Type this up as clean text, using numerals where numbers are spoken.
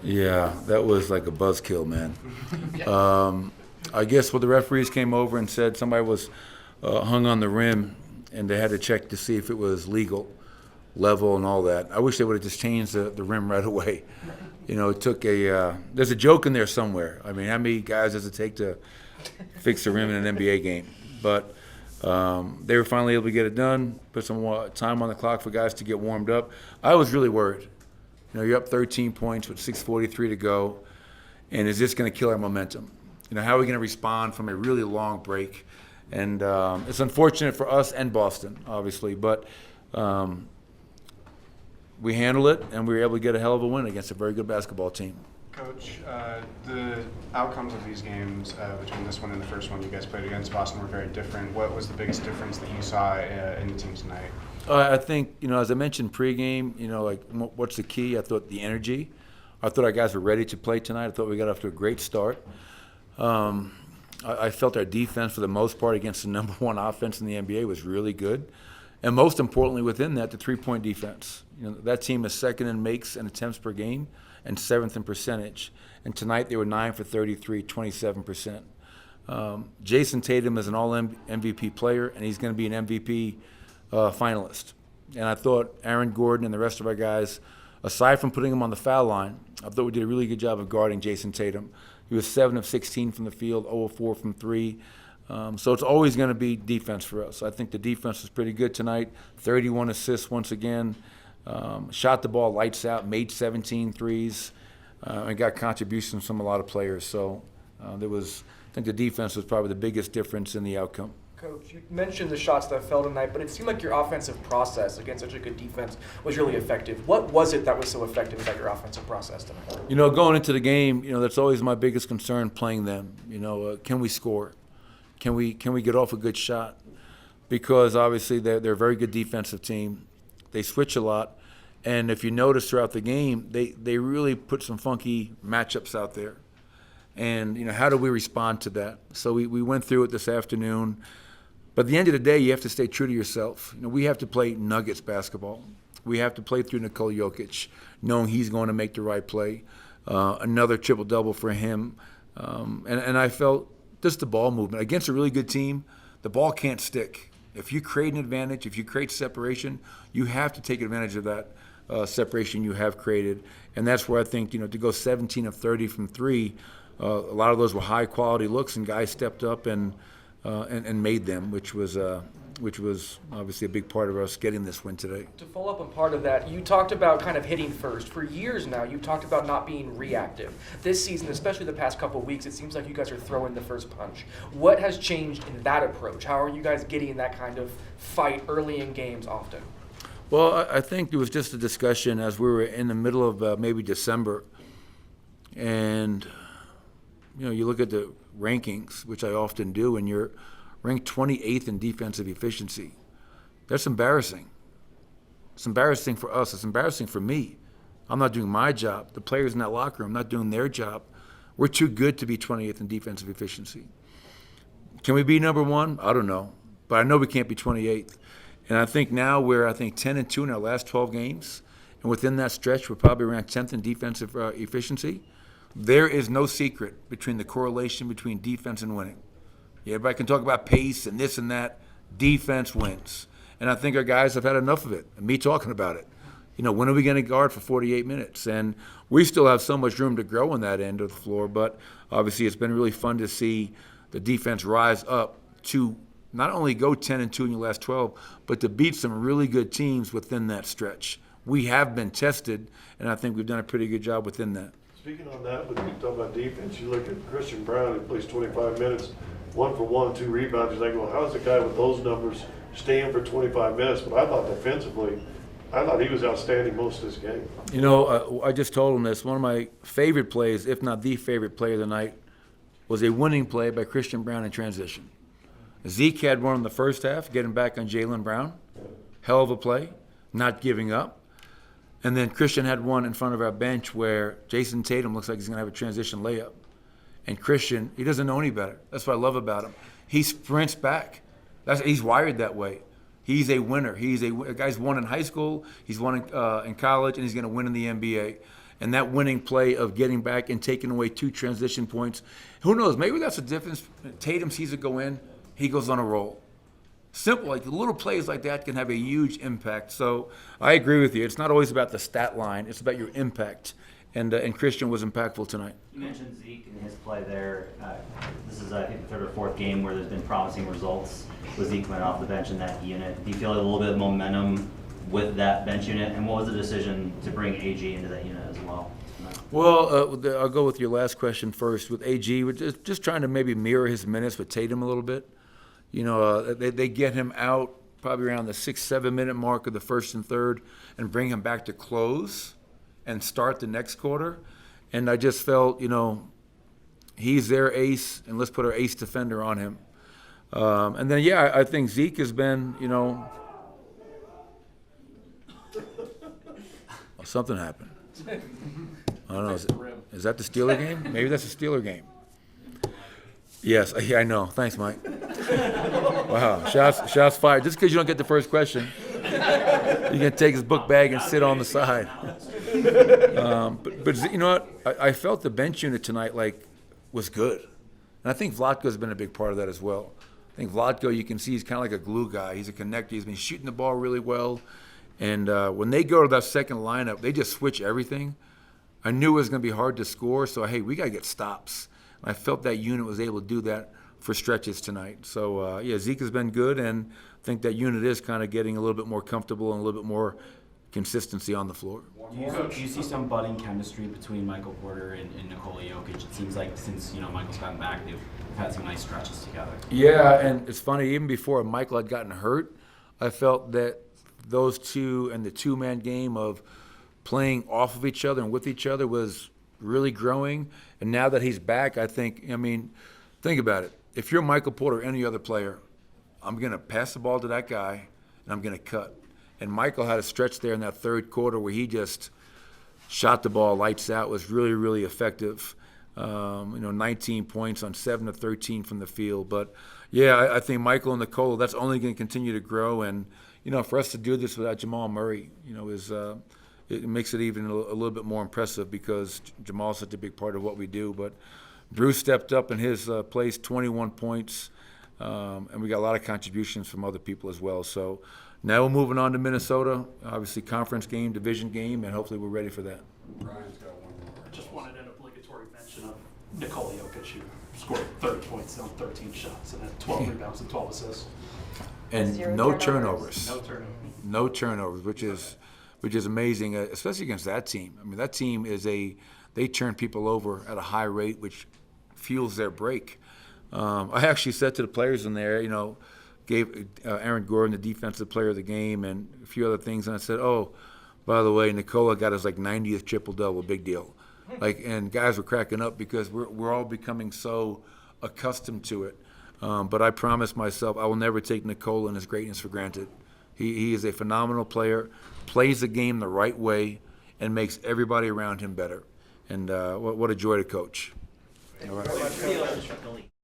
Yeah, that was like a buzzkill, man. I guess the referees came over and said somebody was hung on the rim, and they had to check to see if it was legal, level, and all that. I wish they would have just changed the rim right away. It took there's a joke in there somewhere. I mean, how many guys does it take to fix the rim in an NBA game? But they were finally able to get it done, put some more time on the clock for guys to get warmed up. I was really worried. You're up 13 points with 6:43 to go, and is this going to kill our momentum? How are we going to respond from a really long break? And it's unfortunate for us and Boston, obviously, but we handled it, and we were able to get a hell of a win against a very good basketball team. Coach, the outcomes of these games, between this one and the first one you guys played against Boston, were very different. What was the biggest difference that you saw in the team tonight? I think, as I mentioned pregame, what's the key? I thought the energy. I thought our guys were ready to play tonight. I thought we got off to a great start. I felt our defense, for the most part, against the number one offense in the NBA was really good. And most importantly within that, the three-point defense. That team is second in makes and attempts per game and seventh in percentage. And tonight they were 9 for 33, 27%. Jason Tatum is an all-MVP player, and he's going to be an MVP finalist. And I thought Aaron Gordon and the rest of our guys, aside from putting him on the foul line, I thought we did a really good job of guarding Jason Tatum. He was 7 of 16 from the field, 0 of 4 from 3. So it's always going to be defense for us. I think the defense was pretty good tonight. 31 assists once again. Shot the ball lights out, made 17 threes, and got contributions from a lot of players. So I think the defense was probably the biggest difference in the outcome. Coach, you mentioned the shots that fell tonight, but it seemed like your offensive process against such a good defense was really effective. What was it that was so effective about your offensive process tonight? Going into the game, that's always my biggest concern playing them. Can we score? Can we get off a good shot? Because obviously they're a very good defensive team. They switch a lot. And if you notice throughout the game, they really put some funky matchups out there. And, how do we respond to that? So we went through it this afternoon. But at the end of the day, you have to stay true to yourself. We have to play Nuggets basketball. We have to play through Nikola Jokić, knowing he's going to make the right play. Another triple-double for him. And I felt just the ball movement. Against a really good team, the ball can't stick. If you create an advantage, if you create separation, you have to take advantage of that separation you have created. And that's where I think, to go 17 of 30 from 3, a lot of those were high-quality looks, and guys stepped up and made them, which was obviously a big part of us getting this win today. To follow up on part of that, you talked about kind of hitting first. For years now, you've talked about not being reactive. This season, especially the past couple of weeks, it seems like you guys are throwing the first punch. What has changed in that approach? How are you guys getting that kind of fight early in games often? Well, I think it was just a discussion as we were in the middle of maybe December. And, you look at the rankings, which I often do, and you're ranked 28th in defensive efficiency. That's embarrassing. It's embarrassing for us. It's embarrassing for me. I'm not doing my job. The players in that locker room not doing their job. We're too good to be 28th in defensive efficiency. Can we be number one? I don't know. But I know we can't be 28th. And I think now we're, 10-2 in our last 12 games. And within that stretch, we're probably around 10th in defensive efficiency. There is no secret between the correlation between defense and winning. Yeah, everybody can talk about pace and this and that. Defense wins. And I think our guys have had enough of it, and me talking about it. When are we going to guard for 48 minutes? And we still have so much room to grow on that end of the floor, but obviously it's been really fun to see the defense rise up to not only go 10-2 in your last 12, but to beat some really good teams within that stretch. We have been tested, and I think we've done a pretty good job within that. Speaking on that, when you talk about defense, you look at Christian Brown, who plays 25 minutes, 1 for 1, 2 rebounds. You're like, well, how's a guy with those numbers staying for 25 minutes? But I thought defensively, he was outstanding most of this game. I just told him this. One of my favorite plays, if not the favorite play of the night, was a winning play by Christian Brown in transition. Zeke had one in the first half, getting back on Jaylen Brown. Hell of a play, not giving up. And then Christian had one in front of our bench where Jason Tatum looks like he's going to have a transition layup. And Christian, he doesn't know any better. That's what I love about him. He sprints back. He's wired that way. He's a winner. A guy's won in high school, he's won in college, and he's going to win in the NBA. And that winning play of getting back and taking away 2 transition points, who knows? Maybe that's the difference. Tatum sees it go in, he goes on a roll. Simple, like little plays like that can have a huge impact. So I agree with you. It's not always about the stat line; it's about your impact. And Christian was impactful tonight. You mentioned Zeke and his play there. This is, I think, the 3rd or 4th game where there's been promising results with Zeke coming off the bench in that unit. Do you feel a little bit of momentum with that bench unit? And what was the decision to bring AG into that unit as well? Well, I'll go with your last question first. With AG, we're just trying to maybe mirror his minutes with Tatum a little bit. You know, they get him out probably around the 6-7 minute mark of the 1st and 3rd and bring him back to close and start the next quarter. And I just felt, you know, he's their ace, and let's put our ace defender on him. And then, yeah, I think Zeke has been, you know, something happened. I don't know. Is that the Steeler game? Maybe that's the Steeler game. Yes, yeah, I know. Thanks, Mike. Wow, shots fired. Just because you don't get the first question, you can take his book bag and sit on the side. But you know what? I felt the bench unit tonight was good, and I think Vlatko's been a big part of that as well. I think Vlatko, you can see he's kind of like a glue guy. He's a connector. He's been shooting the ball really well, and when they go to that second lineup, they just switch everything. I knew it was going to be hard to score, so hey, we got to get stops. I felt that unit was able to do that for stretches tonight. So, yeah, Zeke has been good, and I think that unit is kind of getting a little bit more comfortable and a little bit more consistency on the floor. Do you see some budding chemistry between Michael Porter and Nikola Jokić? It seems like since Michael's gotten back, they've had some nice stretches together. Yeah, and it's funny, even before Michael had gotten hurt, I felt that those two and the two-man game of playing off of each other and with each other was really growing. And now that he's back, I think about it. If you're Michael Porter or any other player, I'm going to pass the ball to that guy, and I'm going to cut. And Michael had a stretch there in that 3rd quarter where he just shot the ball lights out, was really, really effective. 19 points on 7 of 13 from the field. But, yeah, I think Michael and Nikola, that's only going to continue to grow. And, for us to do this without Jamal Murray, it makes it even a little bit more impressive because Jamal's such a big part of what we do. But Bruce stepped up in his place, 21 points, and we got a lot of contributions from other people as well. So now we're moving on to Minnesota, obviously conference game, division game, and hopefully we're ready for that. Brian's got one more. I just wanted an obligatory mention of Nikola Jokić, who scored 30 points on 13 shots and had 12 rebounds and 12 assists. And 0 no turnovers. turnovers. No turnovers. No turnovers, which is amazing, especially against that team. I mean, that team they turn people over at a high rate, which fuels their break. I actually said to the players in there, gave Aaron Gordon the defensive player of the game and a few other things, and I said, oh, by the way, Nikola got his 90th triple-double, big deal. And guys were cracking up because we're all becoming so accustomed to it. But I promised myself I will never take Nikola and his greatness for granted. He is a phenomenal player, plays the game the right way, and makes everybody around him better. And what a joy to coach. All right.